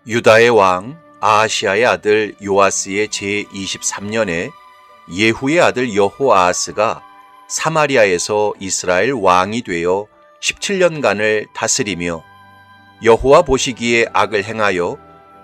유다의 왕 아하시아의 아들 요아스의 제23년에 예후의 아들 여호아하스가 사마리아에서 이스라엘 왕이 되어 17년간을 다스리며 여호와 보시기에 악을 행하여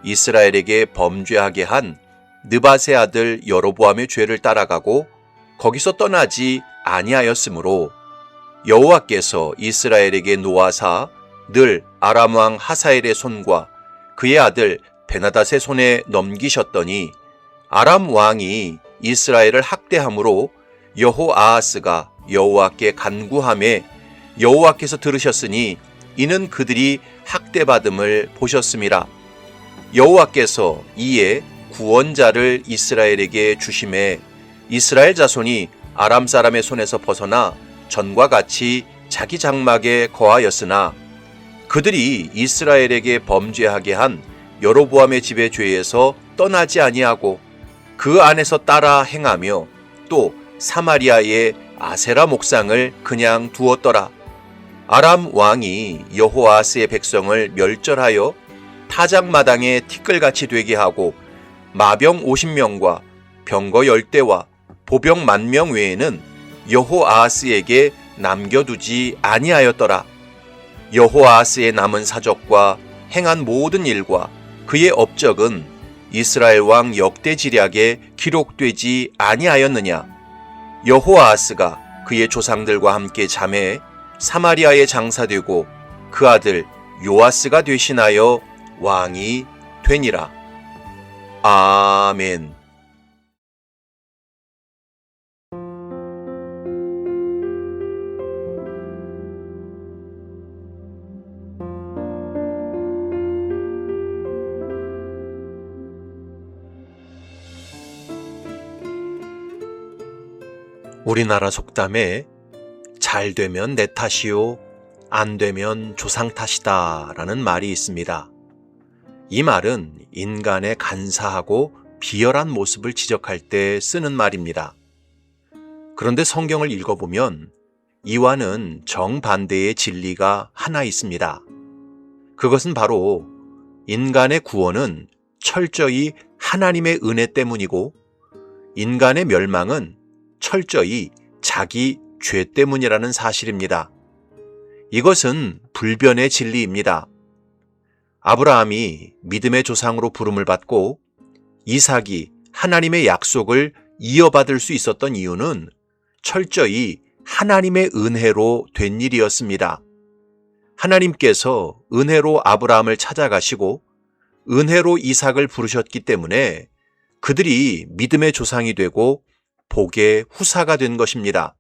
이스라엘에게 범죄하게 한 느밧의 아들 여로보암의 죄를 따라가고 거기서 떠나지 아니하였으므로 여호와께서 이스라엘에게 노하사 늘 아람 왕 하사엘의 손과 그의 아들 베나닷의 손에 넘기셨더니 아람 왕이 이스라엘을 학대함으로 여호아하스가 여호와께 간구하매 여호와께서 들으셨으니 이는 그들이 학대받음을 보셨음이라. 여호와께서 이에 구원자를 이스라엘에게 주심에 이스라엘 자손이 아람 사람의 손에서 벗어나 전과 같이 자기 장막에 거하였으나 그들이 이스라엘에게 범죄하게 한 여로보암의 집의 죄에서 떠나지 아니하고 그 안에서 따라 행하며 또 사마리아의 아세라 목상을 그냥 두었더라. 아람 왕이 여호아스의 백성을 멸절하여 타작마당에 티끌같이 되게 하고 마병 50명과 병거 10대와 보병 10,000명 외에는 여호아스에게 남겨두지 아니하였더라. 여호아스의 남은 사적과 행한 모든 일과 그의 업적은 이스라엘 왕 역대지략에 기록되지 아니하였느냐. 여호아스가 그의 조상들과 함께 잠에 사마리아에 장사되고 그 아들 요아스가 되신하여 왕이 되니라. 아멘. 우리나라 속담에 잘 되면 내 탓이요, 안 되면 조상 탓이다 라는 말이 있습니다. 이 말은 인간의 간사하고 비열한 모습을 지적할 때 쓰는 말입니다. 그런데 성경을 읽어보면 이와는 정반대의 진리가 하나 있습니다. 그것은 바로 인간의 구원은 철저히 하나님의 은혜 때문이고 인간의 멸망은 철저히 자기 죄 때문이라는 사실입니다. 이것은 불변의 진리입니다. 아브라함이 믿음의 조상으로 부름을 받고 이삭이 하나님의 약속을 이어받을 수 있었던 이유는 철저히 하나님의 은혜로 된 일이었습니다. 하나님께서 은혜로 아브라함을 찾아가시고 은혜로 이삭을 부르셨기 때문에 그들이 믿음의 조상이 되고 복의 후사가 된 것입니다.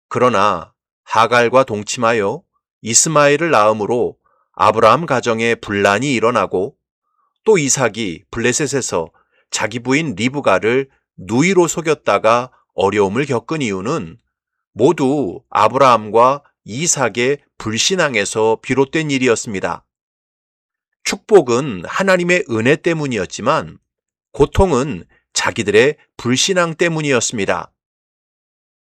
그러나 하갈과 동침하여 이스마엘을 낳음으로 아브라함 가정에 분란이 일어나고 또 이삭이 블레셋에서 자기 부인 리브가를 누이로 속였다가 어려움을 겪은 이유는 모두 아브라함과 이삭의 불신앙에서 비롯된 일이었습니다. 축복은 하나님의 은혜 때문이었지만 고통은 자기들의 불신앙 때문이었습니다.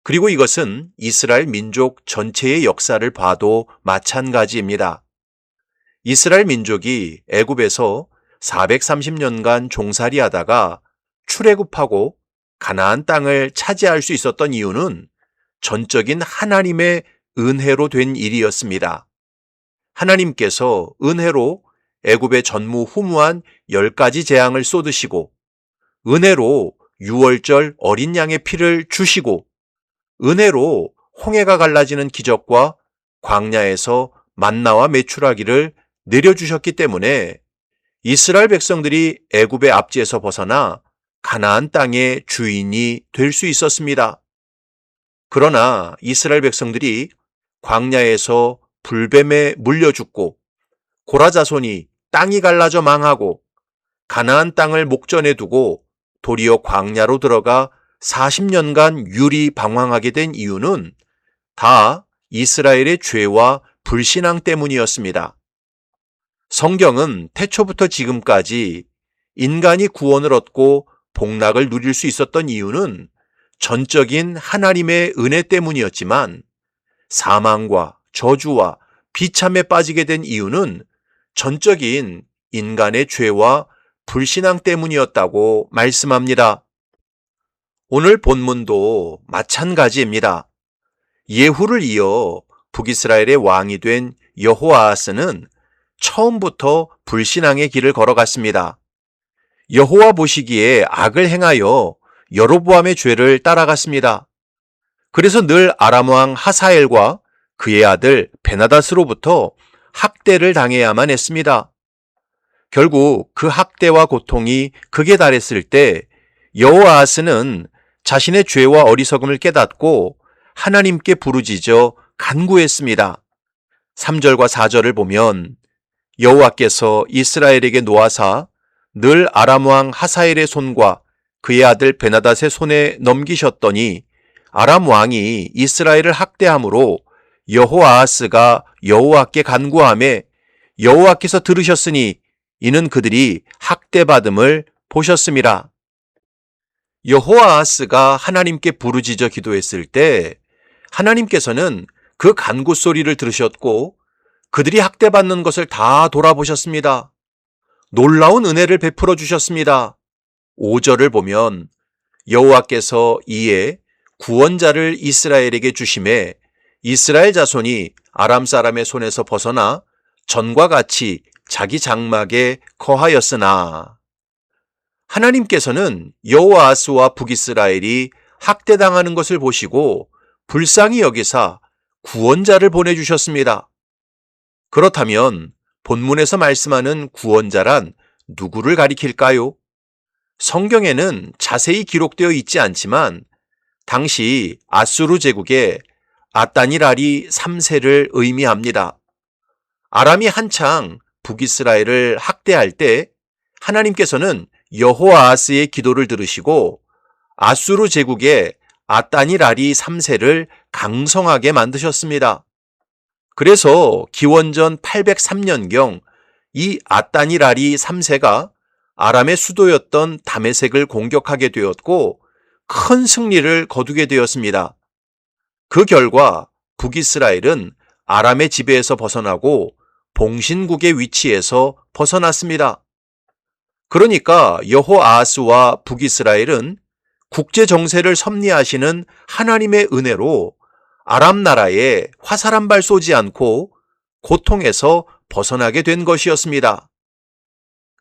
그리고 이것은 이스라엘 민족 전체의 역사를 봐도 마찬가지입니다. 이스라엘 민족이 애굽에서 430년간 종살이 하다가 출애굽하고 가나안 땅을 차지할 수 있었던 이유는 전적인 하나님의 은혜로 된 일이었습니다. 하나님께서 은혜로 애굽의 전무후무한 10가지 재앙을 쏟으시고 은혜로 유월절 어린 양의 피를 주시고 은혜로 홍해가 갈라지는 기적과 광야에서 만나와 메추라기를 내려주셨기 때문에 이스라엘 백성들이 애굽의 압제에서 벗어나 가나안 땅의 주인이 될 수 있었습니다. 그러나 이스라엘 백성들이 광야에서 불뱀에 물려 죽고 고라 자손이 땅이 갈라져 망하고 가나안 땅을 목전에 두고 도리어 광야로 들어가 40년간 유리 방황하게 된 이유는 다 이스라엘의 죄와 불신앙 때문이었습니다. 성경은 태초부터 지금까지 인간이 구원을 얻고 복락을 누릴 수 있었던 이유는 전적인 하나님의 은혜 때문이었지만 사망과 저주와 비참에 빠지게 된 이유는 전적인 인간의 죄와 불신앙 때문이었다고 말씀합니다. 오늘 본문도 마찬가지입니다. 예후를 이어 북이스라엘의 왕이 된 여호아하스는 처음부터 불신앙의 길을 걸어갔습니다. 여호와 보시기에 악을 행하여 여로보암의 죄를 따라갔습니다. 그래서 늘 아람 왕 하사엘과 그의 아들 베나닷으로부터 학대를 당해야만 했습니다. 결국 그 학대와 고통이 극에 달했을 때 여호아하스는 자신의 죄와 어리석음을 깨닫고 하나님께 부르짖어 간구했습니다. 3절과 4절을 보면 여호와께서 이스라엘에게 노하사 늘 아람 왕 하사엘의 손과 그의 아들 베나닷의 손에 넘기셨더니 아람 왕이 이스라엘을 학대함으로 여호아하스가 여호와께 간구하매 여호와께서 들으셨으니 이는 그들이 학대받음을 보셨음이라. 여호아하스가 하나님께 부르짖어 기도했을 때 하나님께서는 그 간구 소리를 들으셨고 그들이 학대받는 것을 다 돌아보셨습니다. 놀라운 은혜를 베풀어 주셨습니다. 5절을 보면 여호와께서 이에 구원자를 이스라엘에게 주심에 이스라엘 자손이 아람 사람의 손에서 벗어나 전과 같이 자기 장막에 거하였으나. 하나님께서는 여호아하스와 북이스라엘이 학대당하는 것을 보시고 불쌍히 여기사 구원자를 보내주셨습니다. 그렇다면 본문에서 말씀하는 구원자란 누구를 가리킬까요? 성경에는 자세히 기록되어 있지 않지만 당시 아수르 제국의 아따니라리 3세를 의미합니다. 아람이 한창 북이스라엘을 학대할 때 하나님께서는 여호아하스의 기도를 들으시고 아수르 제국의 아따니라리 3세를 강성하게 만드셨습니다. 그래서 기원전 803년경 이 아따니라리 3세가 아람의 수도였던 다메섹을 공격하게 되었고 큰 승리를 거두게 되었습니다. 그 결과 북이스라엘은 아람의 지배에서 벗어나고 봉신국의 위치에서 벗어났습니다. 그러니까 여호아하스와 북이스라엘은 국제 정세를 섭리하시는 하나님의 은혜로 아람 나라에 화살 한 발 쏘지 않고 고통에서 벗어나게 된 것이었습니다.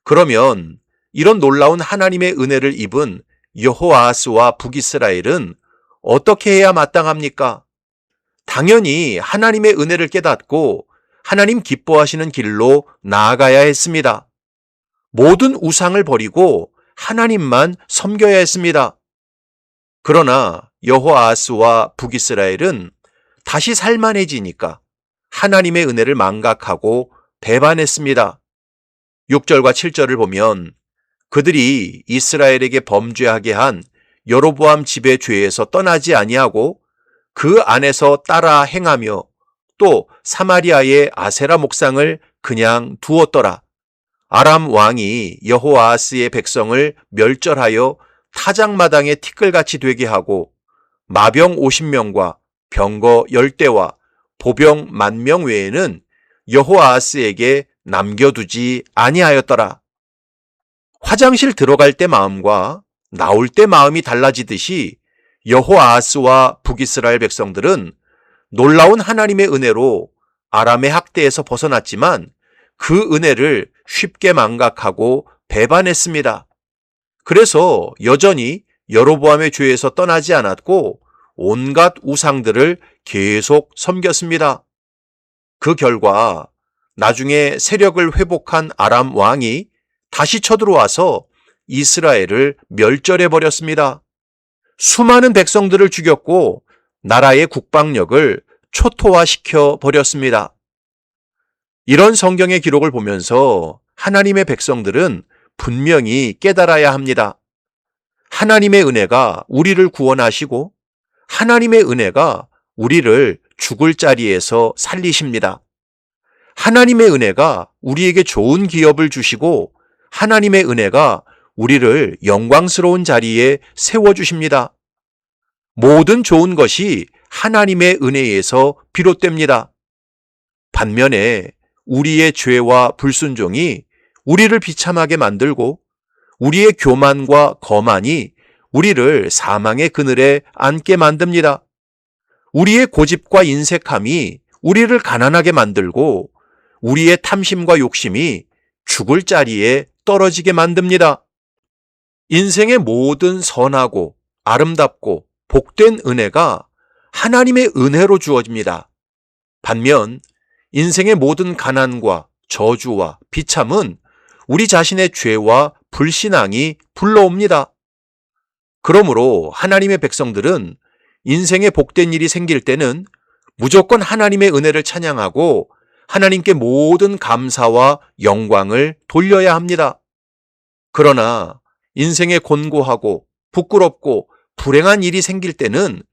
그러면 이런 놀라운 하나님의 은혜를 입은 여호아하스와 북이스라엘은 어떻게 해야 마땅합니까? 당연히 하나님의 은혜를 깨닫고 하나님 기뻐하시는 길로 나아가야 했습니다. 모든 우상을 버리고 하나님만 섬겨야 했습니다. 그러나 여호아하스와 북이스라엘은 다시 살만해지니까 하나님의 은혜를 망각하고 배반했습니다. 6절과 7절을 보면 그들이 이스라엘에게 범죄하게 한 여로보암 집의 죄에서 떠나지 아니하고 그 안에서 따라 행하며 또 사마리아의 아세라 목상을 그냥 두었더라. 아람 왕이 여호아하스의 백성을 멸절하여 타작마당에 티끌같이 되게 하고 마병 50명과 병거 10대와 보병 10,000명 외에는 여호아하스에게 남겨두지 아니하였더라. 화장실 들어갈 때 마음과 나올 때 마음이 달라지듯이 여호아하스와 북이스라엘 백성들은 놀라운 하나님의 은혜로 아람의 학대에서 벗어났지만 그 은혜를 쉽게 망각하고 배반했습니다. 그래서 여전히 여로보암의 죄에서 떠나지 않았고 온갖 우상들을 계속 섬겼습니다. 그 결과 나중에 세력을 회복한 아람 왕이 다시 쳐들어와서 이스라엘을 멸절해 버렸습니다. 수많은 백성들을 죽였고 나라의 국방력을 초토화시켜 버렸습니다. 이런 성경의 기록을 보면서 하나님의 백성들은 분명히 깨달아야 합니다. 하나님의 은혜가 우리를 구원하시고 하나님의 은혜가 우리를 죽을 자리에서 살리십니다. 하나님의 은혜가 우리에게 좋은 기업을 주시고 하나님의 은혜가 우리를 영광스러운 자리에 세워주십니다. 모든 좋은 것이 하나님의 은혜에서 비롯됩니다. 반면에 우리의 죄와 불순종이 우리를 비참하게 만들고 우리의 교만과 거만이 우리를 사망의 그늘에 앉게 만듭니다. 우리의 고집과 인색함이 우리를 가난하게 만들고 우리의 탐심과 욕심이 죽을 자리에 떨어지게 만듭니다. 인생의 모든 선하고 아름답고 복된 은혜가 하나님의 은혜로 주어집니다. 반면 인생의 모든 가난과 저주와 비참은 우리 자신의 죄와 불신앙이 불러옵니다. 그러므로 하나님의 백성들은 인생에 복된 일이 생길 때는 무조건 하나님의 은혜를 찬양하고 하나님께 모든 감사와 영광을 돌려야 합니다. 그러나 인생에 곤고하고 부끄럽고 불행한 일이 생길 때는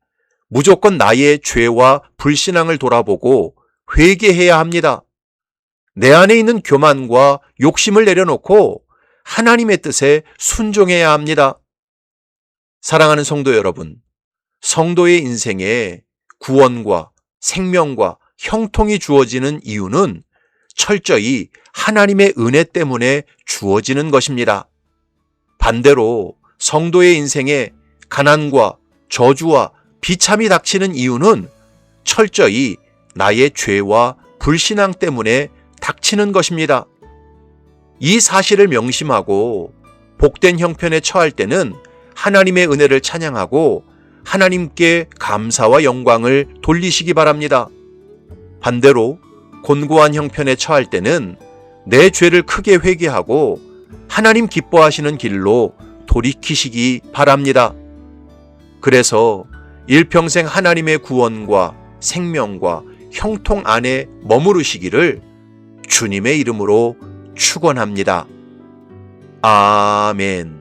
무조건 나의 죄와 불신앙을 돌아보고 회개해야 합니다. 내 안에 있는 교만과 욕심을 내려놓고 하나님의 뜻에 순종해야 합니다. 사랑하는 성도 여러분, 성도의 인생에 구원과 생명과 형통이 주어지는 이유는 철저히 하나님의 은혜 때문에 주어지는 것입니다. 반대로 성도의 인생에 가난과 저주와 비참이 닥치는 이유는 철저히 나의 죄와 불신앙 때문에 닥치는 것입니다. 이 사실을 명심하고 복된 형편에 처할 때는 하나님의 은혜를 찬양하고 하나님께 감사와 영광을 돌리시기 바랍니다. 반대로 곤고한 형편에 처할 때는 내 죄를 크게 회개하고 하나님 기뻐하시는 길로 돌이키시기 바랍니다. 그래서 일평생 하나님의 구원과 생명과 형통 안에 머무르시기를 주님의 이름으로 축원합니다. 아멘.